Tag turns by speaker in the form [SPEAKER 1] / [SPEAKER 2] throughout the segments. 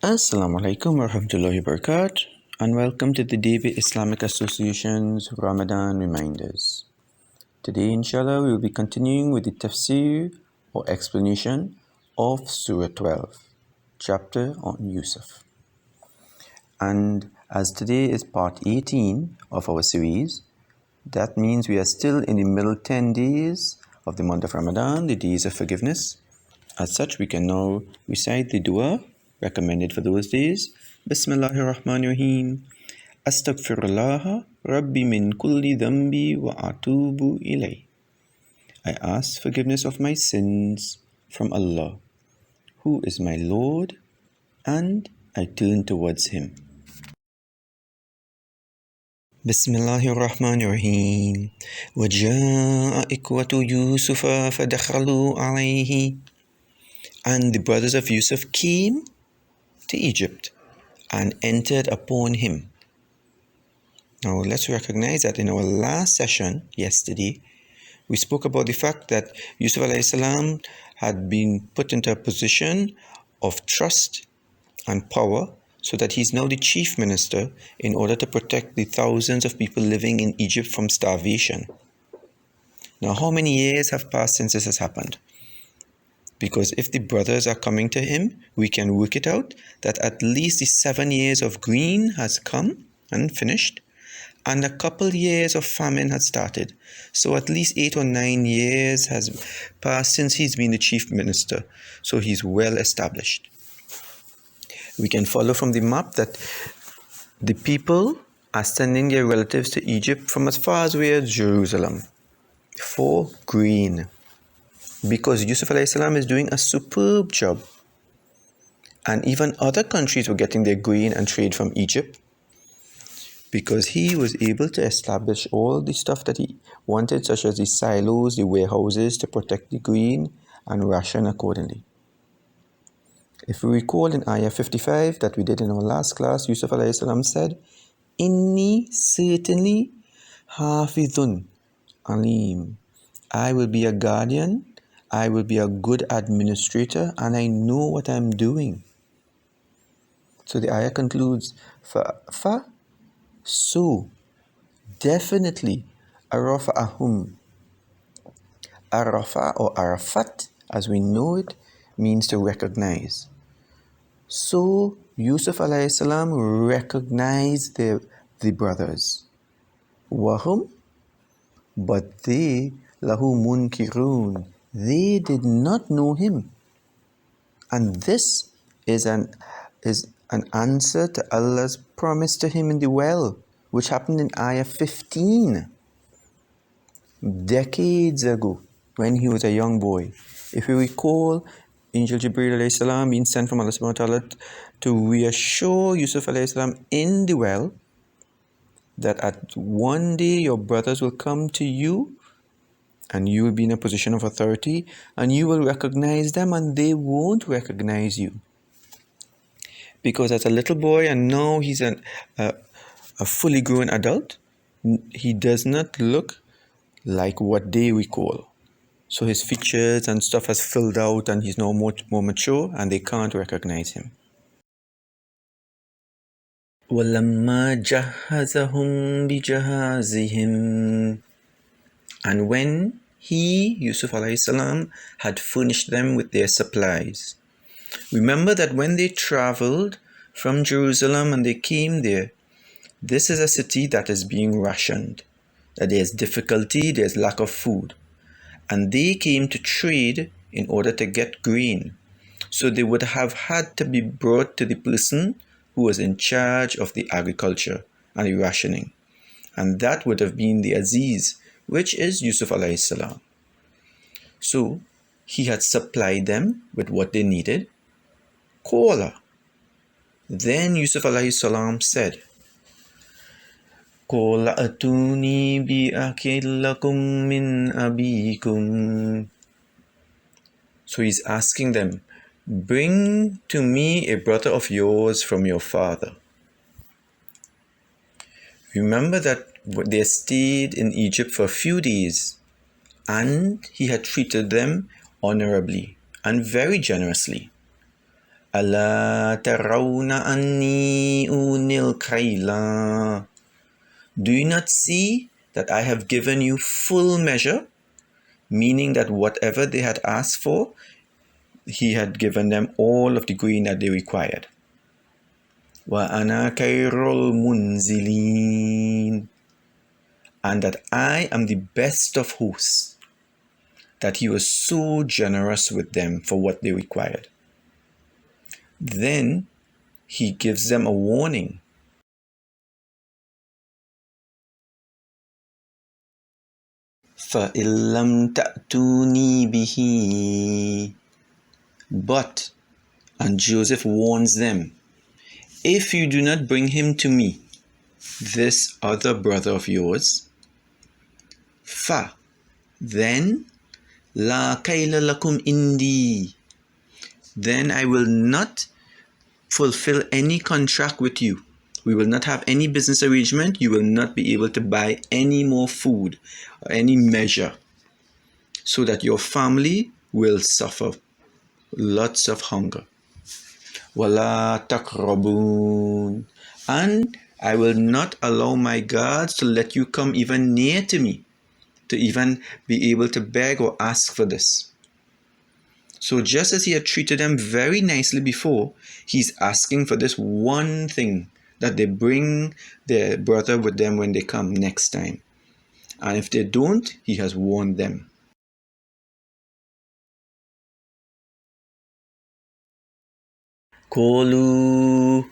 [SPEAKER 1] Assalamu alaikum wa rahmatullahi wa barakatuh, and welcome to the Debe Islamic Association's Ramadan Reminders. Today, inshallah, we will be continuing with the tafsir or explanation of Surah 12, chapter on Yusuf. And as today is part 18 of our series, that means we are still in the middle 10 days of the month of Ramadan, the days of forgiveness. As such, we can now recite the dua recommended for those days. Bismillahir Rahmanir Rahim. Astaghfirullah Rabbi min kulli dhanbi wa atubu ilay. I ask forgiveness of my sins from Allah, who is my Lord, and I turn towards Him. Bismillahir Rahmanir Rahim. وَجَاءَ إِخْوَةُ يُوسُفَ فَدَخَلُوا عَلَيْهِ. And the brothers of Yusuf came to Egypt and entered upon him. Now let's recognize that in our last session yesterday, we spoke about the fact that Yusuf alayhi salam had been put into a position of trust and power so that he's now the chief minister in order to protect the thousands of people living in Egypt from starvation. Now, how many years have passed since this has happened? Because if the brothers are coming to him, we can work it out that at least the 7 years of green has come and finished, and a couple years of famine has started. So at least 8 or 9 years has passed since he's been the chief minister. So he's well established. We can follow from the map that the people are sending their relatives to Egypt from as far away as Jerusalem for grain. Because Yusuf alayhi salam is doing a superb job. And even other countries were getting their grain and trade from Egypt because he was able to establish all the stuff that he wanted, such as the silos, the warehouses, to protect the grain and ration accordingly. If we recall in Ayah 55 that we did in our last class, Yusuf alayhi salam said, Inni certainly hafidhun alim. I will be a guardian, I will be a good administrator, and I know what I'm doing. So the ayah concludes, so definitely arafa'ahum. Arafa or arafat, as we know it, means to recognize. So Yusuf alayhi salam recognized the brothers. Wahum, but they lahu munkirun. They did not know him. And this is an answer to Allah's promise to him in the well, which happened in Ayah 15, decades ago, when he was a young boy. If you recall, Angel Jibreel alayhi salam being sent from Allah subhanahu wa ta'ala to reassure Yusuf alayhi salam in the well that at one day your brothers will come to you and you will be in a position of authority and you will recognize them and they won't recognize you. Because as a little boy and now he's a fully grown adult, he does not look like what they recall. So his features and stuff has filled out and he's now more mature and they can't recognize him. وَلَمَّا جَهَّزَهُمْ بِجَهَازِهِمْ. And when he, Yusuf alayhi salam, had furnished them with their supplies. Remember that when they traveled from Jerusalem and they came there, this is a city that is being rationed, that there's difficulty, there's lack of food. And they came to trade in order to get grain. So they would have had to be brought to the person who was in charge of the agriculture and the rationing. And that would have been the Aziz, which is Yusuf alayhi salam. So he had supplied them with what they needed. Qala. Then Yusuf alayhi salam said, Qala atuni bi akillakum min abikum. So he's asking them, bring to me a brother of yours from your father. Remember that they stayed in Egypt for a few days and he had treated them honorably and very generously. أَلَا تَرَوْنَ أَنِّي أُونِي الْكَيْلَ. Do you not see that I have given you full measure? Meaning that whatever they had asked for, he had given them all of the grain that they required. وَأَنَا خَيْرُ الْمُنْزِلِينَ. And that I am the best of hosts. That he was so generous with them for what they required. Then he gives them a warning. فَإِن لَّمْ تَأْتُونِي بِهِ. But, and Joseph warns them, if you do not bring him to me, this other brother of yours, then لَا كَيْلَ لَكُمْ إِنْدِي. Then I will not fulfill any contract with you. We will not have any business arrangement. You will not be able to buy any more food or any measure, so that your family will suffer lots of hunger. وَلَا تَقْرَبُونَ. And I will not allow my guards to let you come even near to me, to even be able to beg or ask for this. So just as he had treated them very nicely before, he's asking for this one thing, that they bring their brother with them when they come next time. And if they don't, he has warned them. Qalu.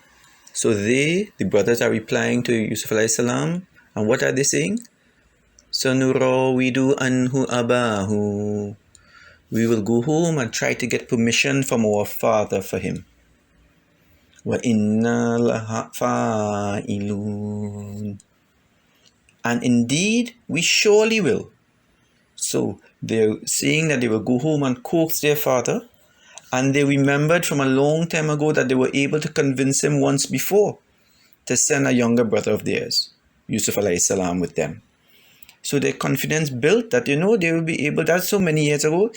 [SPEAKER 1] So they, the brothers, are replying to Yusuf alayhi salam. And what are they saying? Sanurawidu anhu abahu. We will go home and try to get permission from our father for him. Wa inna fa'ilun. And indeed, we surely will. So they're saying that they will go home and coax their father. And they remembered from a long time ago that they were able to convince him once before to send a younger brother of theirs, Yusuf alayhi salam, with them. So their confidence built that, they will be able, that's so many years ago,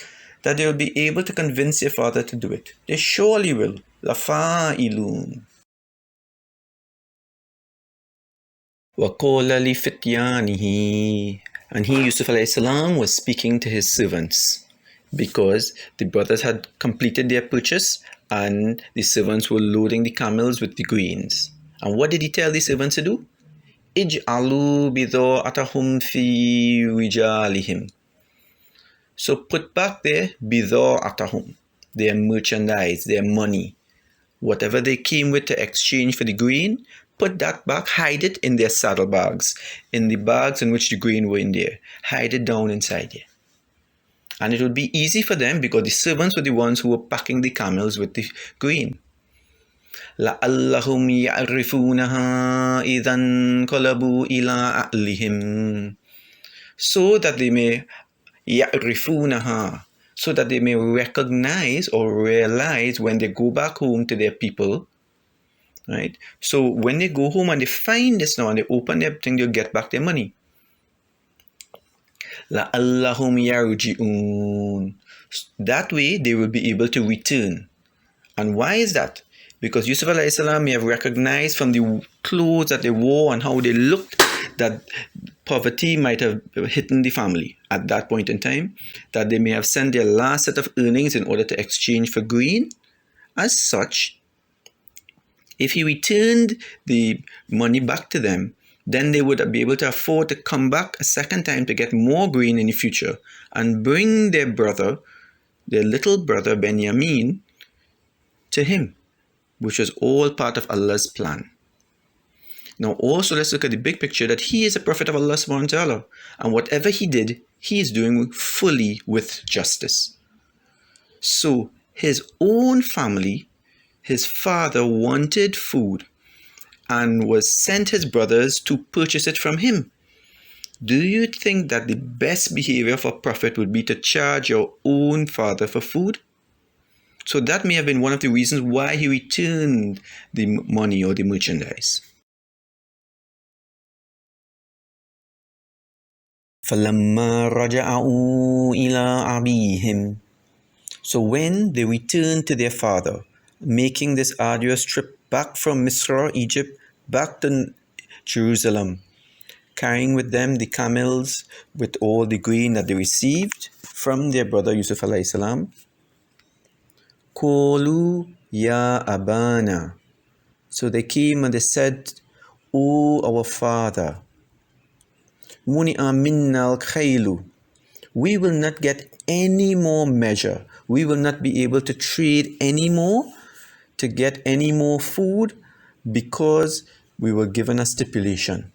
[SPEAKER 1] that they will be able to convince their father to do it. They surely will. لَفَاعِلُونَ. وَقَالَ لِفِتْيَانِهِ. And he, Yusuf alayhi salam, was speaking to his servants, because the brothers had completed their purchase and the servants were loading the camels with the grains. And what did he tell the servants to do? Ij'alu bidha'atahum fi rijalihim. So put back their bidha'atahum, their merchandise, their money, whatever they came with to exchange for the grain, put that back, hide it in their saddlebags, in the bags in which the grain were in there. Hide it down inside there. And it would be easy for them because the servants were the ones who were packing the camels with the grain. لَعَلَّهُمْ يَعْرِفُونَهَا إِذَا انْقَلَبُوا إِلَىٰ أَهْلِهِمْ. So that they may يَعْرِفُونَهَا, so that they may recognize or realize when they go back home to their people. Right? So when they go home and they find this now and they open their thing, they'll get back their money. لَعَلَّهُمْ يَرْجِعُونَ. That way they will be able to return. And why is that? Because Yusuf alayhi salam may have recognized from the clothes that they wore and how they looked that poverty might have hidden the family at that point in time, that they may have sent their last set of earnings in order to exchange for grain. As such, if he returned the money back to them, then they would be able to afford to come back a second time to get more grain in the future and bring their brother, their little brother Benjamin, to him, which was all part of Allah's plan. Now also let's look at the big picture, that he is a prophet of Allah subhanahu wa ta'ala, and whatever he did, he is doing fully with justice. So his own family, his father wanted food and was sent his brothers to purchase it from him. Do you think that the best behavior for a prophet would be to charge your own father for food? So that may have been one of the reasons why he returned the money or the merchandise. فَلَمَّا رَجَعُوا إِلَىٰ أَبِيهِمْ. So when they returned to their father, making this arduous trip back from Misra, Egypt, back to Jerusalem, carrying with them the camels with all the grain that they received from their brother Yusuf alayhi salam. Qalu ya abana. So they came and they said, O our father, muni'a minna al-khaylu. We will not get any more measure. We will not be able to trade any more, to get any more food, because we were given a stipulation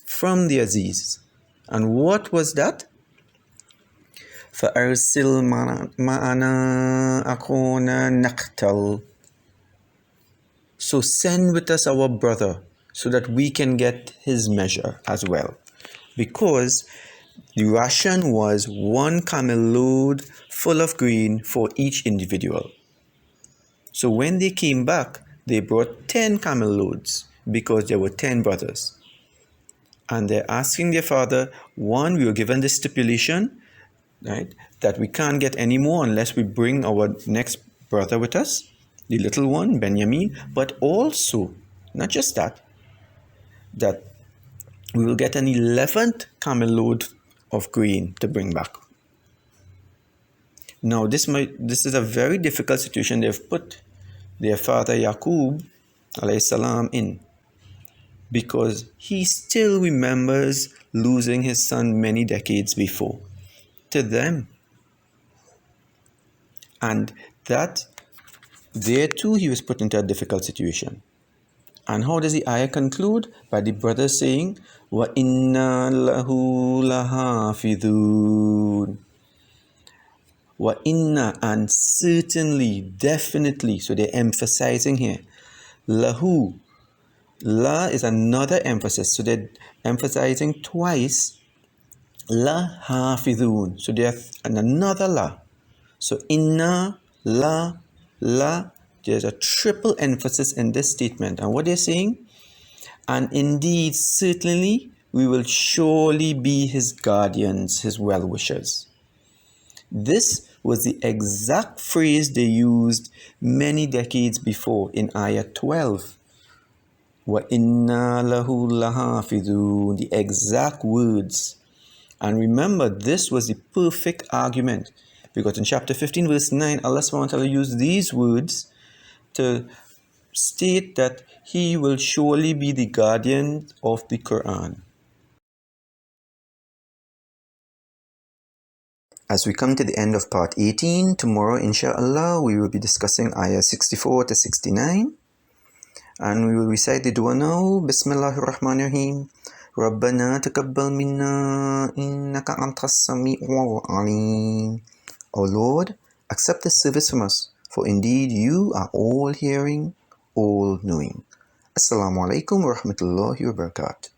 [SPEAKER 1] from the Aziz. And what was that? فَأَرْسِلْ مَعَنَا أَخُونَا نَقْتَلْ. So send with us our brother so that we can get his measure as well. Because the ration was 1 camel load full of grain for each individual. So when they came back, they brought 10 camel loads because there were 10 brothers. And they're asking their father, one, we were given this stipulation, right, that we can't get any more unless we bring our next brother with us, the little one, Benjamin, but also, not just that, that we will get an 11th camel load of grain to bring back. Now, this is a very difficult situation they've put their father Yaqub alayhi salam in, because he still remembers losing his son many decades before to them. And that there too he was put into a difficult situation. And how does the ayah conclude? By the brothers saying, Wa inna lahu lahafidun. Wa inna, and certainly, definitely. So they're emphasizing here. Lahu. La is another emphasis. So they're emphasizing twice. La hafidun. So there's another la. So inna, la, la. There's a triple emphasis in this statement. And what they're saying? And indeed, certainly, we will surely be his guardians, his well-wishers. This was the exact phrase they used many decades before in Ayah 12. وَإِنَّا لَهُ لَحَافِظُونَ, the exact words. And remember, this was the perfect argument, because in chapter 15 verse 9, Allah subhanahu wa ta'ala used these words to state that he will surely be the guardian of the Quran. As we come to the end of part 18, tomorrow inshallah we will be discussing ayah 64 to 69. And we will recite the dua now. Bismillahir Rahmanir Rahim. Rabbana taqabbal minna innaka antas sami'ul alim. O Lord, accept this service from us, for indeed you are all hearing, all knowing. Assalamu alaikum wa rahmatullahi wa barakatuh.